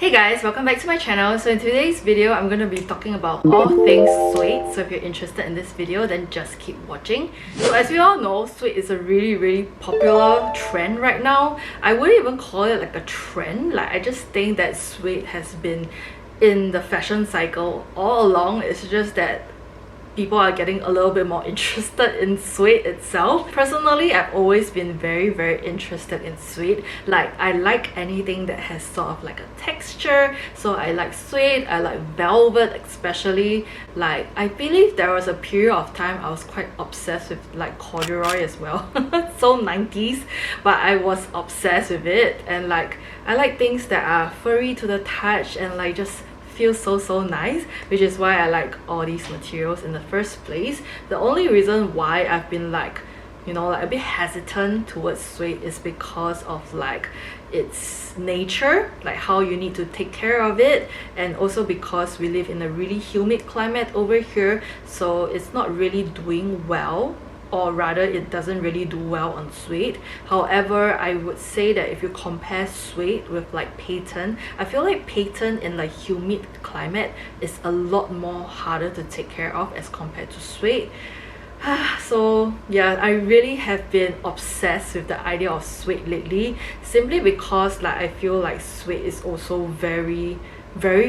Hey guys, welcome back to my channel. So in today's video, I'm going to be talking about all things suede. So if you're interested in this video, then just keep watching. So as we all know, suede is a really popular trend right now. I wouldn't even call it like a trend. Like, I just think that suede has been in the fashion cycle all along. It's just that people are getting a little bit more interested in suede itself. Personally, I've always been very interested in suede. Like, I like anything that has sort of like a texture. So I like suede, I like velvet especially. Like, I believe there was a period of time I was quite obsessed with like corduroy as well. So 90s, but I was obsessed with it. And like, I like things that are furry to the touch and like just feels so nice, which is why I like all these materials in the first place. The only reason why I've been like, you know, like a bit hesitant towards suede is because of like its nature, like how you need to take care of it, and also because we live in a really humid climate over here, so it's not really doing well, or rather it doesn't really do well on suede. However, I would say that if you compare suede with like patent, I feel like patent in like humid climate is a lot more harder to take care of as compared to suede. So yeah, I really have been obsessed with the idea of suede lately, simply because like I feel like suede is also very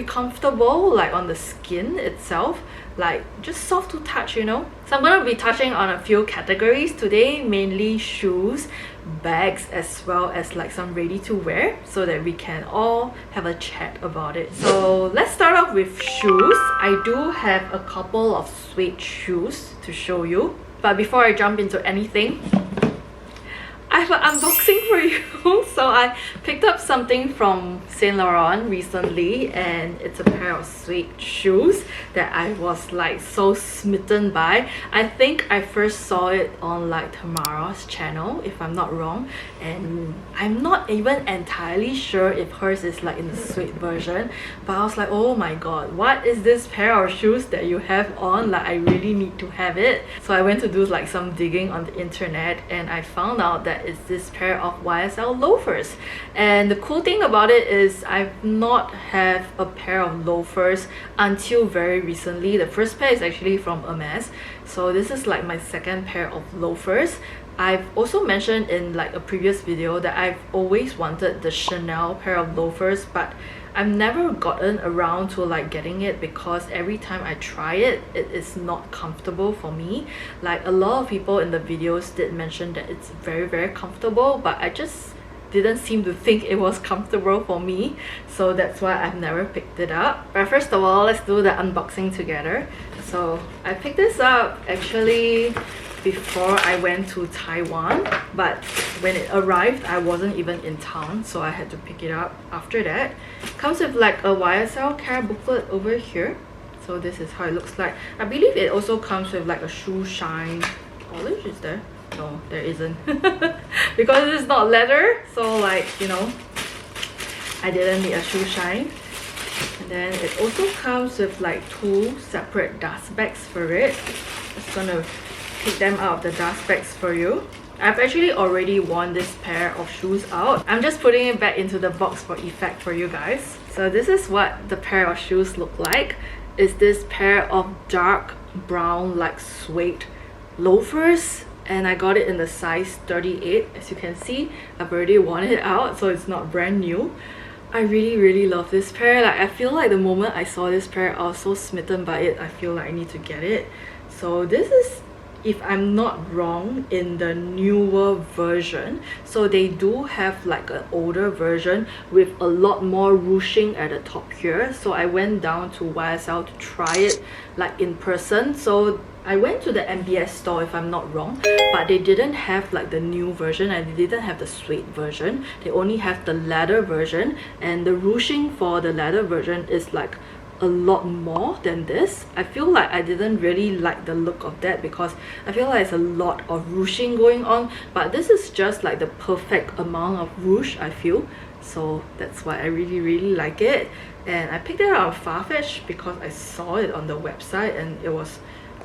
comfortable, like on the skin itself, like just soft to touch, you know. So I'm gonna be touching on a few categories today, mainly shoes, bags, as well as like some ready to wear, so that we can all have a chat about it. So let's start off with shoes. I do have a couple of suede shoes to show you, but before I jump into anything, I have an unboxing for you. So I picked up something from Saint Laurent recently, and it's a pair of suede shoes that I was like so smitten by. I think I first saw it on like Tamara's channel, if I'm not wrong, and I'm not even entirely sure if hers is like in the suede version, but I was like, oh my god, what is this pair of shoes that you have on? Like, I really need to have it. So I went to do like some digging on the internet, and I found out that it's this pair of YSL loafers. And the cool thing about it is I've not had a pair of loafers until very recently. The first pair is actually from Hermès, so this is like my second pair of loafers. I've also mentioned in like a previous video that I've always wanted the Chanel pair of loafers, but I've never gotten around to like getting it because every time I try it, it is not comfortable for me. Like, a lot of people in the videos did mention that it's very comfortable, but I just didn't seem to think it was comfortable for me, so that's why I've never picked it up. But first of all, let's do the unboxing together. So I picked this up actually before I went to Taiwan, but when it arrived I wasn't even in town, so I had to pick it up after that. Comes with like a YSL care booklet over here, so this is how it looks like. I believe it also comes with like a shoe shine polish. Is there? No, there isn't. Because it's not leather, so like, you know, I didn't need a shoe shine. And then it also comes with like two separate dust bags for it. Just gonna take them out of the dust bags for you. I've actually already worn this pair of shoes out. I'm just putting it back into the box for effect for you guys. So this is what the pair of shoes look like. It's this pair of dark brown like suede loafers, and I got it in the size 38. As you can see, I've already worn it out, so it's not brand new. I really love this pair. Like, I feel like the moment I saw this pair, I was so smitten by it. I feel like I need to get it. So this is, if I'm not wrong, in the newer version. So they do have like an older version with a lot more ruching at the top here. So I went down to YSL to try it like in person. So I went to the MBS store, if I'm not wrong, but they didn't have like the new version, and they didn't have the suede version. They only have the leather version, and the ruching for the leather version is like a lot more than this. I feel like I didn't really like the look of that because I feel like it's a lot of ruching going on, but this is just like the perfect amount of ruche, I feel. So that's why I really like it. And I picked it up on Farfetch because I saw it on the website and it was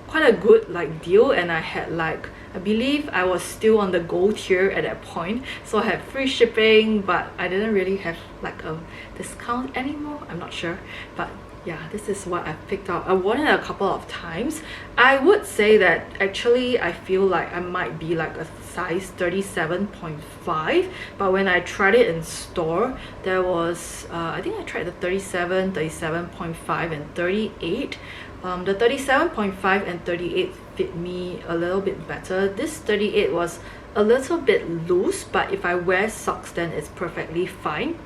quite a good like deal, and I had like, I believe I was still on the gold tier at that point, so I had free shipping, but I didn't really have like a discount anymore. I'm not sure, but yeah, this is what I picked up. I worn it a couple of times. I would say that actually I feel like I might be like a size 37.5, but when I tried it in store, there was I think I tried the 37, 37.5 and 38. The 37.5 and 38 fit me a little bit better. This 38 was a little bit loose, but if I wear socks then it's perfectly fine.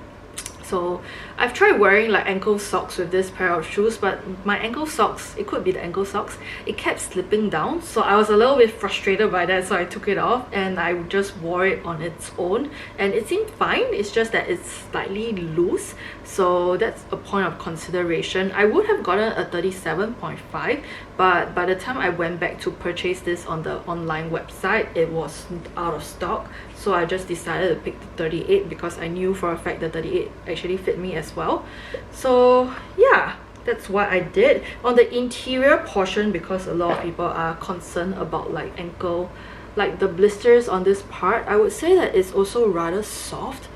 So I've tried wearing like ankle socks with this pair of shoes, but my ankle socks, it could be the ankle socks, it kept slipping down, so I was a little bit frustrated by that, so I took it off and I just wore it on its own and it seemed fine. It's just that it's slightly loose, so that's a point of consideration. I would have gotten a 37.5, but by the time I went back to purchase this on the online website, it was out of stock. So I just decided to pick the 38 because I knew for a fact the 38 actually fit me as well. So yeah, that's what I did. On the interior portion, because a lot of people are concerned about like ankle, like the blisters on this part, I would say that it's also rather soft,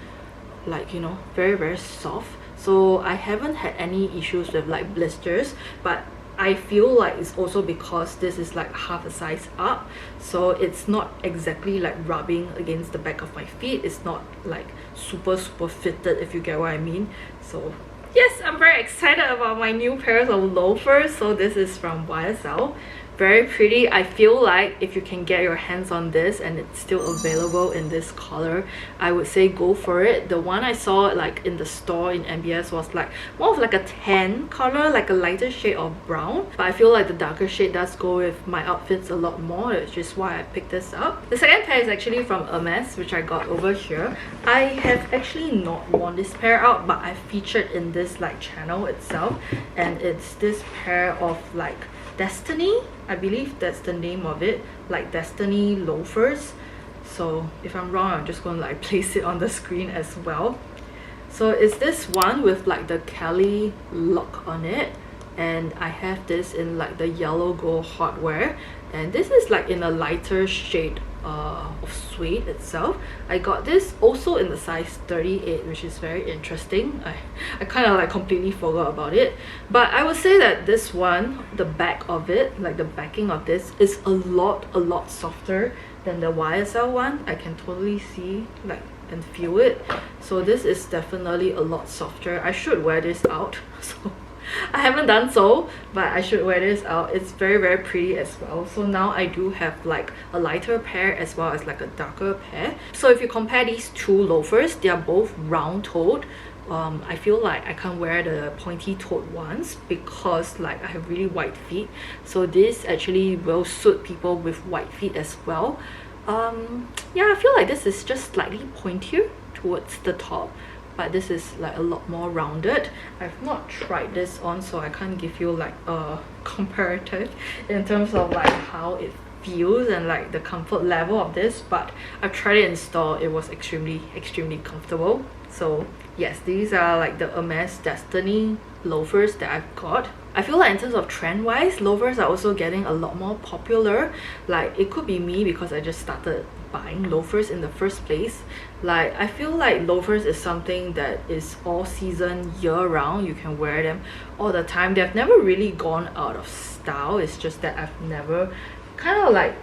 like, you know, very soft. So I haven't had any issues with like blisters, but I feel like it's also because this is like half a size up, so it's not exactly like rubbing against the back of my feet. It's not like super fitted, if you get what I mean. So yes, I'm very excited about my new pairs of loafers. So this is from YSL. Very pretty. I feel like if you can get your hands on this and it's still available in this color, I would say go for it. The one I saw like in the store in MBS was like more of like a tan color, like a lighter shade of brown, but I feel like the darker shade does go with my outfits a lot more, which is why I picked this up. The second pair is actually from Hermès, which I got over here. I have actually not worn this pair out, but I featured in this like channel itself, and it's this pair of like Destiny, I believe that's the name of it, like Destiny loafers. So if I'm wrong, I'm just going to like place it on the screen as well. So it's this one with like the Kelly lock on it, and I have this in like the yellow gold hardware, and this is like in a lighter shade of suede itself. I got this also in the size 38, which is very interesting. I kind of like completely forgot about it, but I would say that this one, the back of it, like the backing of this, is a lot softer than the YSL one. I can totally see like and feel it. So this is definitely a lot softer. I should wear this out. So I haven't done so, but I should wear this out. It's very pretty as well. So now I do have like a lighter pair as well as like a darker pair. So if you compare these two loafers, they are both round-toed. I feel like I can't wear the pointy-toed ones because like I have really white feet, so this actually will suit people with white feet as well. Yeah, I feel like this is just slightly pointier towards the top, but this is like a lot more rounded. I've not tried this on, so I can't give you like a comparative in terms of like how it feels and like the comfort level of this, but I've tried it in store. It was extremely comfortable. So yes, these are like the Hermès Destiny loafers that I've got. I feel like in terms of trend wise, loafers are also getting a lot more popular. Like it could be me because I just started buying loafers in the first place. Like I feel like loafers is something that is all season, year round. You can wear them all the time. They've never really gone out of style. It's just that I've never kind of like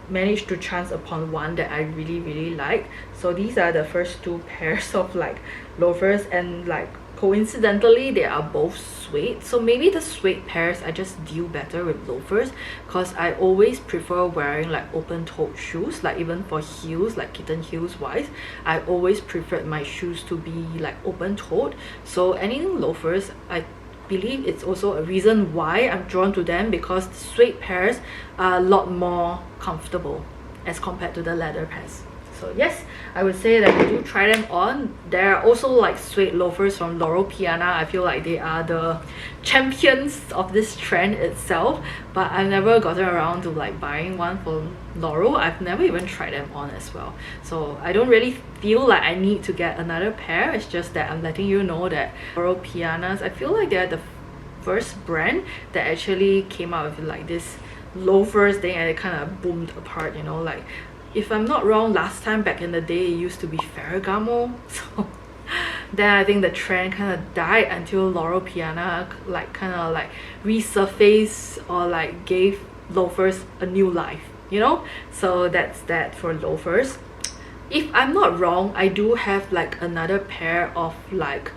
managed to chance upon one that I really like. So these are the first two pairs of like loafers, and like coincidentally they are both suede, so maybe the suede pairs I just deal better with loafers, because I always prefer wearing like open-toed shoes. Like even for heels, like kitten heels wise, I always preferred my shoes to be like open-toed. So anything loafers, I believe it's also a reason why I'm drawn to them, because the suede pairs are a lot more comfortable as compared to the leather pairs. So yes, I would say that do try them on. There are also like suede loafers from Laurent. I feel like they are the champions of this trend itself, but I've never gotten around to like buying one from Laurent. I've never even tried them on as well, so I don't really feel like I need to get another pair. It's just that I'm letting you know that Laurent, I feel like they're the first brand that actually came out with like this loafers thing, and it kind of boomed apart, you know. Like if I'm not wrong, last time back in the day it used to be Ferragamo. So then I think the trend kind of died until Laurent Piana like kind of like resurfaced or like gave loafers a new life, you know. So that's that for loafers. If I'm not wrong, I do have like another pair of like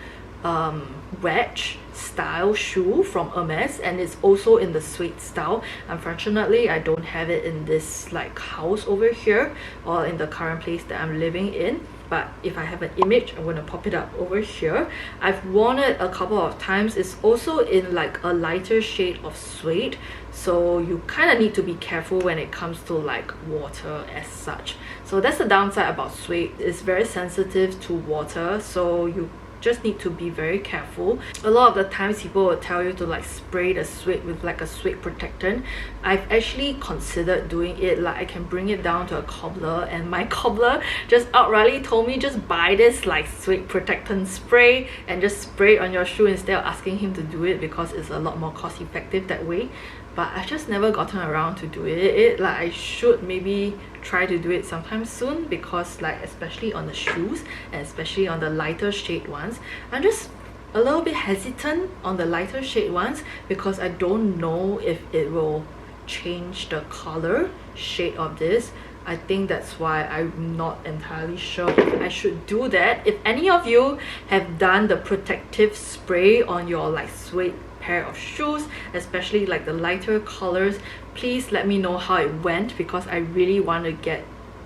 wedge style shoe from Hermès, and it's also in the suede style. Unfortunately, I don't have it in this like house over here or in the current place that I'm living in, but if I have an image, I'm going to pop it up over here. I've worn it a couple of times. It's also in like a lighter shade of suede, so you kind of need to be careful when it comes to like water as such. So that's the downside about suede. It's very sensitive to water, so you just need to be very careful. A lot of the times people will tell you to like spray the suede with like a suede protectant. I've actually considered doing it. Like I can bring it down to a cobbler, and my cobbler just outrightly told me just buy this like suede protectant spray and just spray it on your shoe instead of asking him to do it, because it's a lot more cost effective that way. But I've just never gotten around to do it. Like I should maybe try to do it sometime soon, because like especially on the shoes and especially on the lighter shade ones, I'm just a little bit hesitant on the lighter shade ones because I don't know if it will change the color shade of this. I think that's why I'm not entirely sure if I should do that. If any of you have done the protective spray on your like suede pair of shoes, especially like the lighter colors, please let me know how it went, because I really want to get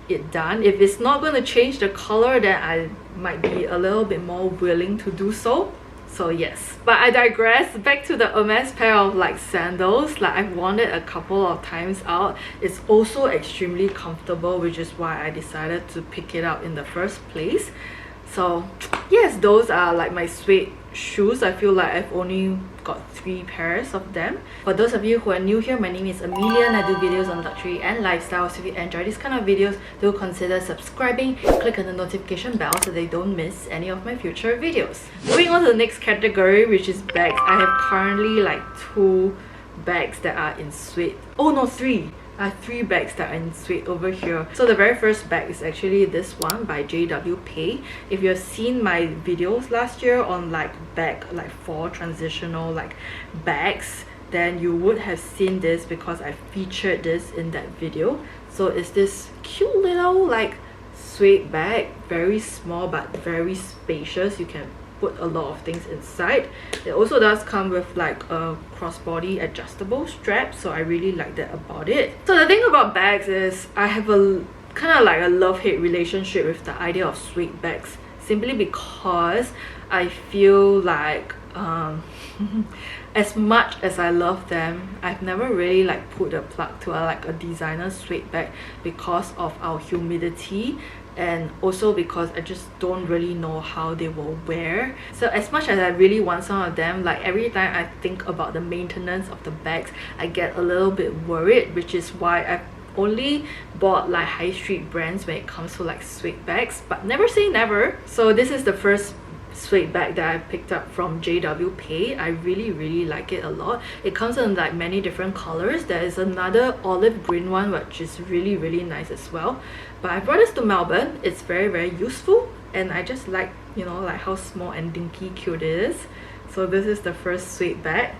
it done. If it's not going to change the color, then I might be a little bit more willing to do so. So yes, but I digress. Back to the Hermès pair of like sandals. Like I've worn it a couple of times out. It's also extremely comfortable, which is why I decided to pick it up in the first place. So yes, those are like my suede shoes. I feel like I've only got 3 pairs of them. For those of you who are new here, my name is Amelia and I do videos on luxury and lifestyle. So if you enjoy this kind of videos, do consider subscribing, click on the notification bell so that you don't miss any of my future videos. Moving on to the next category, which is bags. I have currently like 2 bags that are in suede. Oh no, 3. I have 3 bags that are in suede over here. So the very first bag is actually this one by JW. If you've seen my videos last year on like bag, like 4 transitional like bags, then you would have seen this because I featured this in that video. So it's this cute little like suede bag, very small but very spacious. You can put a lot of things inside. It also does come with like a crossbody adjustable strap, so I really like that about it. So the thing about bags is I have a kind of like a love-hate relationship with the idea of suede bags, simply because I feel like as much as I love them, I've never really like put a plug to like a designer suede bag because of our humidity, and also because I just don't really know how they will wear. So as much as I really want some of them, like every time I think about the maintenance of the bags, I get a little bit worried, which is why I've only bought like high street brands when it comes to like suede bags, but never say never. So this is the first suede bag that I picked up from JW. I really like it a lot. It comes in like many different colors. There is another olive green one which is really nice as well, but I brought this to Melbourne. It's very useful, and I just like, you know, like how small and dinky cute it is. So this is the first suede bag.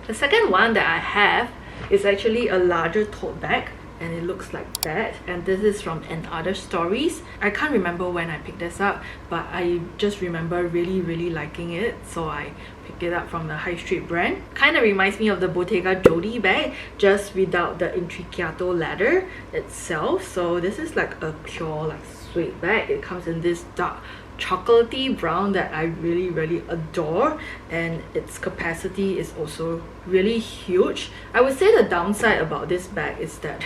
The second one that I have is actually a larger tote bag, and it looks like that, and this is from Other Stories. I can't remember when I picked this up, but I just remember really liking it, so I picked it up from the high street brand. Kind of reminds me of the Bottega Jodie bag, just without the intricato leather itself. So this is like a pure like suede bag. It comes in this dark chocolatey brown that I really adore, and its capacity is also really huge. I would say the downside about this bag is that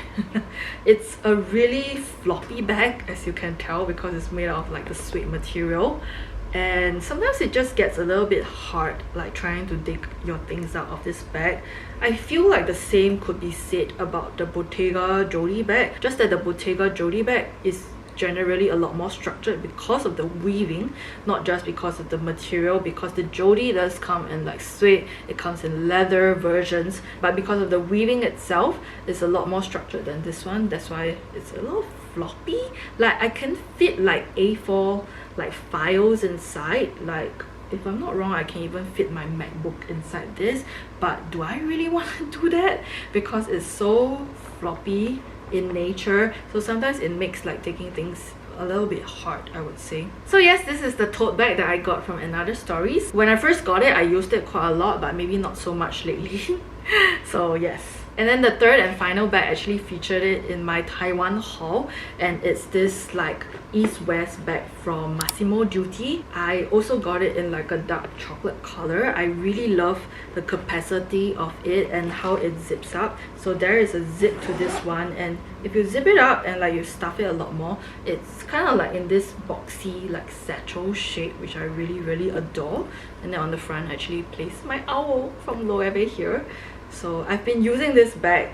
it's a really floppy bag, as you can tell, because it's made out of like the suede material, and sometimes it just gets a little bit hard like trying to dig your things out of this bag. I feel like the same could be said about the Bottega Jodie bag, just that the Bottega Jodie bag is generally a lot more structured because of the weaving, not just because of the material, because the Jodie does come in like suede, it comes in leather versions, but because of the weaving itself, it's a lot more structured than this one. That's why it's a little floppy. Like I can fit like A4 like files inside. Like, if I'm not wrong, I can even fit my MacBook inside this, but do I really want to do that? Because it's so floppy in nature, so sometimes it makes like taking things a little bit hard, I would say. So yes, this is the tote bag that I got from Another Stories. When I first got it, I used it quite a lot, but maybe not so much lately. So yes. And then the third and final bag actually featured it in my Taiwan haul, and it's this like East-West bag from Massimo Dutti. I also got it in like a dark chocolate color. I really love the capacity of it and how it zips up. So there is a zip to this one, and if you zip it up and like you stuff it a lot more, it's kind of like in this boxy like satchel shape, which I really adore. And then on the front I actually placed my owl from Loewe here. So I've been using this bag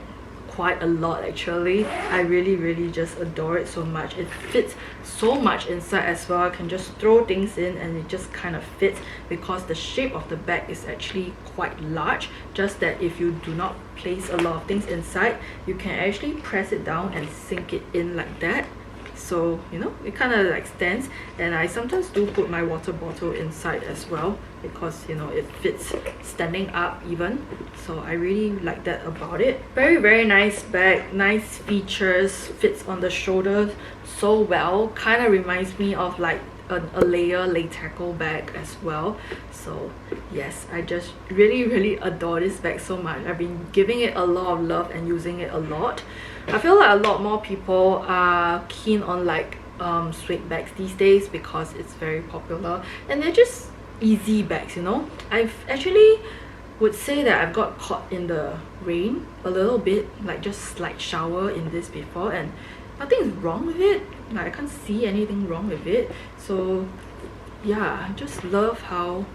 quite a lot actually. I really just adore it so much. It fits so much inside as well. I can just throw things in and it just kind of fits, because the shape of the bag is actually quite large. Just that if you do not place a lot of things inside, you can actually press it down and sink it in like that. So you know, it kind of like stands, and I sometimes do put my water bottle inside as well, because you know, it fits standing up even. So I really like that about it. Very nice bag, nice features, fits on the shoulders so well. Kind of reminds me of like a layer latex bag as well. So yes, I just really adore this bag so much. I've been giving it a lot of love and using it a lot. I feel like a lot more people are keen on like suede bags these days because it's very popular, and they're just easy bags, you know. I've actually would say that I've got caught in the rain a little bit, like just slight shower in this before, and nothing is wrong with it. Like, I can't see anything wrong with it. So yeah, I just love how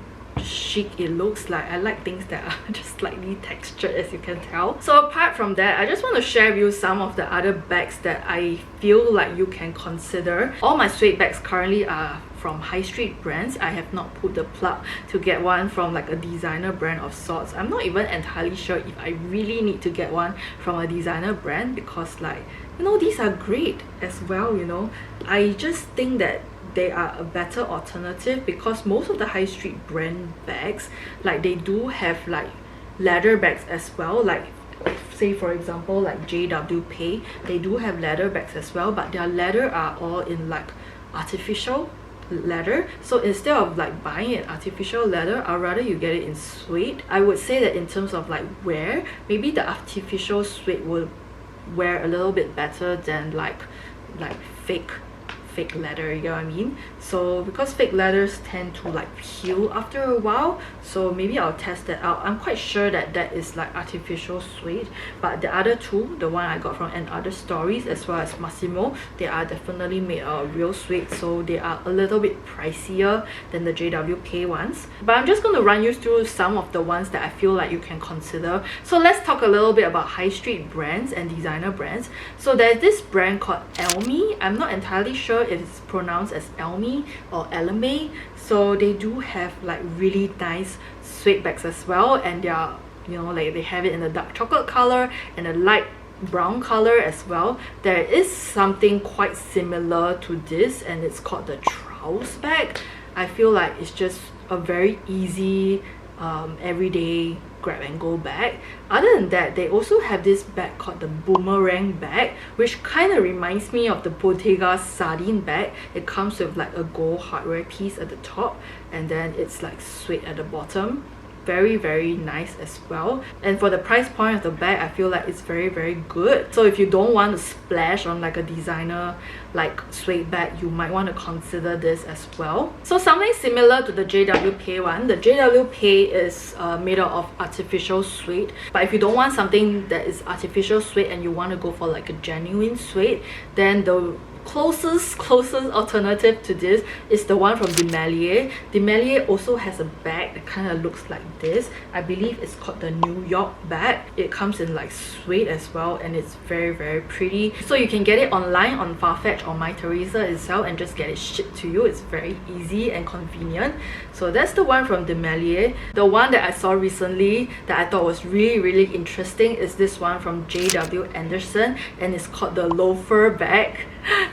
chic it looks. Like, I like things that are just slightly textured, as you can tell. So apart from that, I just want to share with you some of the other bags that I feel like you can consider. All my suede bags currently are from high street brands. I have not pulled the plug to get one from like a designer brand of sorts. I'm not even entirely sure if I really need to get one from a designer brand, because like, you know, these are great as well, you know. I just think that they are a better alternative, because most of the high street brand bags, like, they do have like leather bags as well. Like, say for example, like JW Pay, they do have leather bags as well, but their leather are all in like artificial leather. So instead of like buying an artificial leather, I'd rather you get it in suede. I would say that in terms of like wear, maybe the artificial suede will wear a little bit better than like fake leather, you know what I mean? So because fake leathers tend to like peel after a while, so maybe I'll test that out. I'm quite sure that that is like artificial suede, but the other two, the one I got from Other Stories as well as Massimo, they are definitely made out of real suede, so they are a little bit pricier than the JWK ones. But I'm just going to run you through some of the ones that I feel like you can consider. So let's talk a little bit about high street brands and designer brands. So there's this brand called Elmi. I'm not entirely sure if it's pronounced as Elmi or Elme. So they do have like really nice suede bags as well, and they are, you know, like they have it in a dark chocolate color and a light brown color as well. There is something quite similar to this, and it's called the Trouse bag. I feel like it's just a very easy everyday grab and go bag. Other than that, they also have this bag called the Boomerang bag, which kind of reminds me of the Bottega Sardine bag. It comes with like a gold hardware piece at the top, and then it's like suede at the bottom. Very nice as well. And for the price point of the bag, I feel like it's very good. So if you don't want to splash on like a designer like suede bag, you might want to consider this as well. So something similar to the JWP one. The JWP is made out of artificial suede, but if you don't want something that is artificial suede and you want to go for like a genuine suede, then the closest alternative to this is the one from Demelier. Demelier also has a bag that kind of looks like this. I believe it's called the New York bag. It comes in like suede as well, and it's very pretty. So you can get it online on Farfetch or My Teresa itself and just get it shipped to you. It's very easy and convenient. So that's the one from Demelier. The one that I saw recently that I thought was really interesting is this one from JW Anderson, and it's called the Loafer bag.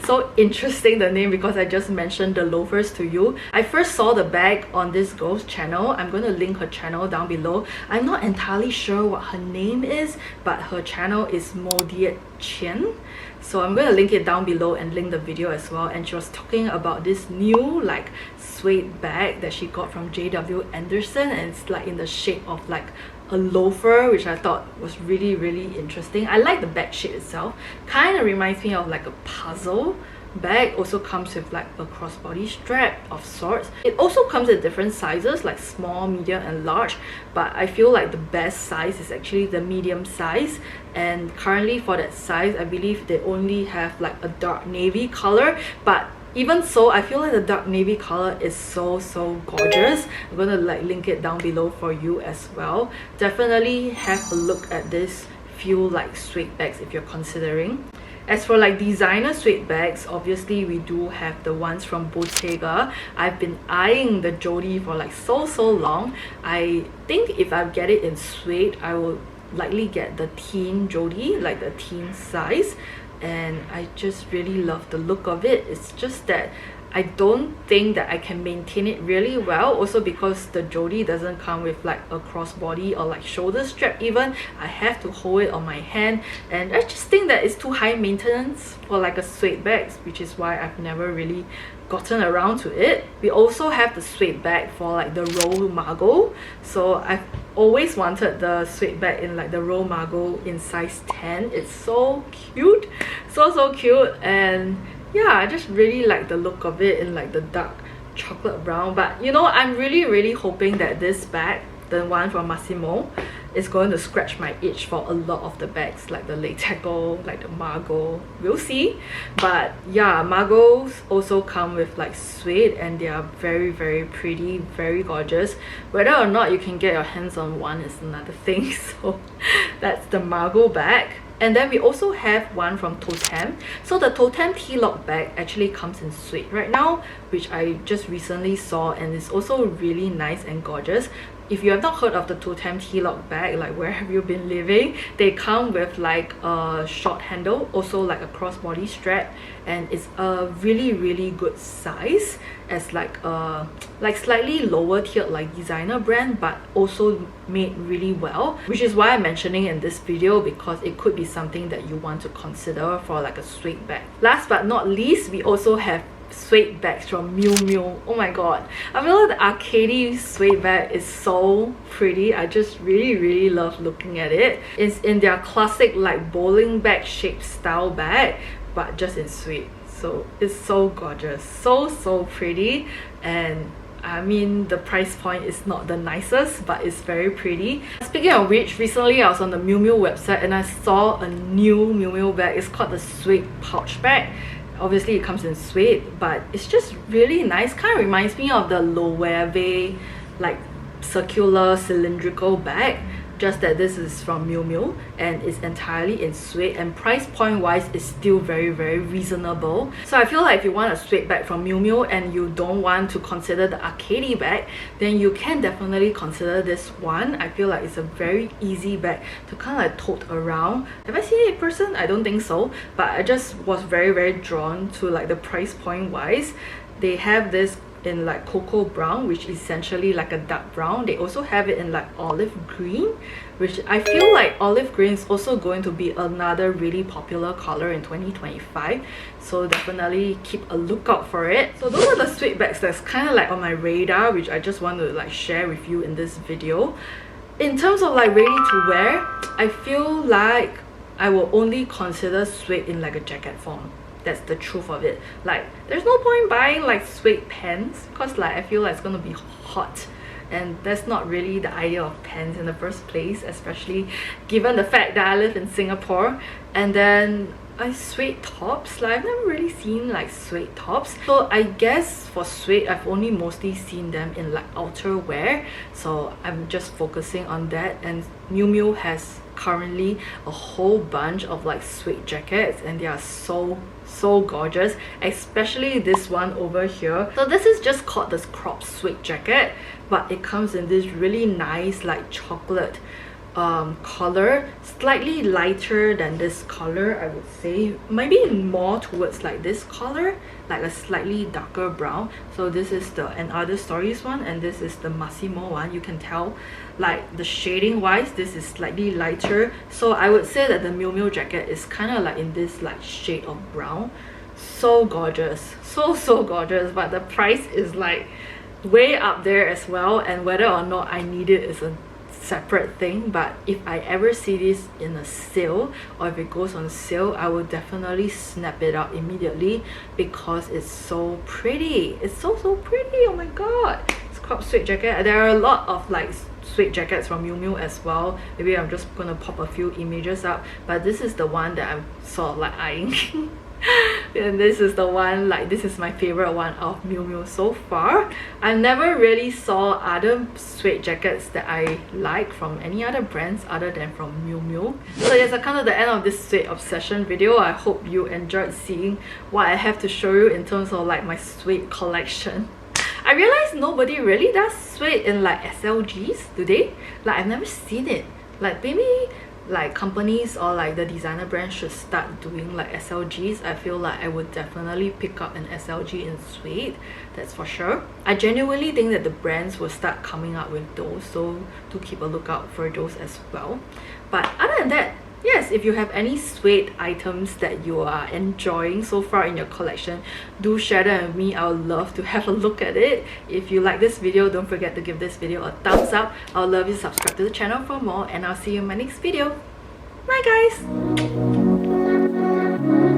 so interesting, the name, because I just mentioned the Loafers to you. I first saw the bag on this girl's channel. I'm going to link her channel down below. I'm not entirely sure what her name is, but her channel is Modiet Chen. So I'm going to link it down below and link the video as well. And she was talking about this new like suede bag that she got from JW Anderson, and it's like in the shape of like a loafer, which I thought was really interesting. I like the bag shape itself. Kind of reminds me of like a puzzle bag. Also comes with like a crossbody strap of sorts. It also comes in different sizes like small, medium and large, but I feel like the best size is actually the medium size. And currently for that size, I believe they only have like a dark navy color, but even so, I feel like the dark navy color is so gorgeous. I'm gonna like link it down below for you as well. Definitely have a look at this few like suede bags if you're considering. As for like designer suede bags, obviously we do have the ones from Bottega. I've been eyeing the Jodie for like so long. I think if I get it in suede, I will likely get the teen Jodie, like the teen size. And I just really love the look of it. It's just that I don't think that I can maintain it really well, also because the Jodie doesn't come with like a crossbody or like shoulder strap even. I have to hold it on my hand, and I just think that it's too high maintenance for like a suede bag, which is why I've never really gotten around to it. We also have the suede bag for like the Roll Margot. So I've always wanted the suede bag in like the Roll Margot in size 10. It's so cute, so cute. And yeah, I just really like the look of it in like the dark chocolate brown. But you know, I'm really hoping that this bag, the one from Massimo, is going to scratch my itch for a lot of the bags, like the Lateco, like the Margot. We'll see. But yeah, Margaux also come with like suede, and they are very pretty, very gorgeous. Whether or not you can get your hands on one is another thing. So that's the Margot bag. And then we also have one from Totem. So the Totem T-Lock bag actually comes in suede right now, which I just recently saw, and it's also really nice and gorgeous. If you have not heard of the Totem T-Lock bag, like where have you been living? They come with like a short handle, also like a crossbody strap, and it's a really good size as like a slightly lower tiered like designer brand, but also made really well, which is why I'm mentioning in this video, because it could be something that you want to consider for like a suede bag. Last but not least, we also have suede bags from Miu Miu. Oh my god, I feel like the Arcady suede bag is so pretty. I just really love looking at it. It's in their classic like bowling bag shaped style bag, but just in suede. So it's so gorgeous, so pretty. And I mean, the price point is not the nicest, but it's very pretty. Speaking of which, recently I was on the Miu Miu website and I saw a new Miu Miu bag. It's called the Suede Pouch Bag. Obviously it comes in suede, but it's just really nice. Kind of reminds me of the Loewe like circular cylindrical bag, just that this is from Miu Miu and it's entirely in suede, and price point wise is still very reasonable. So I feel like if you want a suede bag from Miu Miu and you don't want to consider the Arcady bag, then you can definitely consider this one. I feel like it's a very easy bag to kind of like tote around. Have I seen it in person? I don't think so, but I just was very drawn to like the price point wise. They have this in like cocoa brown, which is essentially like a dark brown. They also have it in like olive green, which I feel like olive green is also going to be another really popular color in 2025, so definitely keep a lookout for it. So those are the suede bags that's kind of like on my radar, which I just want to like share with you in this video. In terms of like ready to wear, I feel like I will only consider suede in like a jacket form. That's the truth of it. Like, there's no point buying like suede pants, because like I feel like it's gonna be hot, and that's not really the idea of pants in the first place, especially given the fact that I live in Singapore. And then suede tops, like I've never really seen like suede tops, so I guess for suede I've only mostly seen them in like outerwear, so I'm just focusing on that. And Miu Miu has currently a whole bunch of like suede jackets, and they are so gorgeous, especially this one over here. So this is just called this crop suede jacket, but it comes in this really nice like chocolate color, slightly lighter than this color, I would say. Maybe more towards like this color, like a slightly darker brown. So this is the And Other Stories one, and this is the Massimo one. You can tell like the shading wise, this is slightly lighter. So I would say that the Miu Miu jacket is kind of like in this like shade of brown. So gorgeous, so gorgeous, but the price is like way up there as well, and whether or not I need it is a separate thing. But if I ever see this in a sale, or if it goes on sale, I will definitely snap it up immediately because it's so pretty. It's so pretty. Oh my god. It's crop suede jacket. There are a lot of like suede jackets from Miu Miu as well. Maybe I'm just gonna pop a few images up, but this is the one that I'm sort of like eyeing. And this is the one, like this is my favorite one of Miu Miu so far. I never really saw other suede jackets that I like from any other brands other than from Miu Miu. So yes, I come to the end of this suede obsession video. I hope you enjoyed seeing what I have to show you in terms of like my suede collection. I realized nobody really does suede in like SLGs, do they? Like I've never seen it. Like maybe like companies or like the designer brand should start doing like SLGs. I feel like I would definitely pick up an SLG in suede, that's for sure. I genuinely think that the brands will start coming up with those, so do keep a lookout for those as well. But other than that, yes, if you have any suede items that you are enjoying so far in your collection, do share them with me. I would love to have a look at it. If you like this video, don't forget to give this video a thumbs up. I would love you to subscribe to the channel for more, and I'll see you in my next video. Bye guys!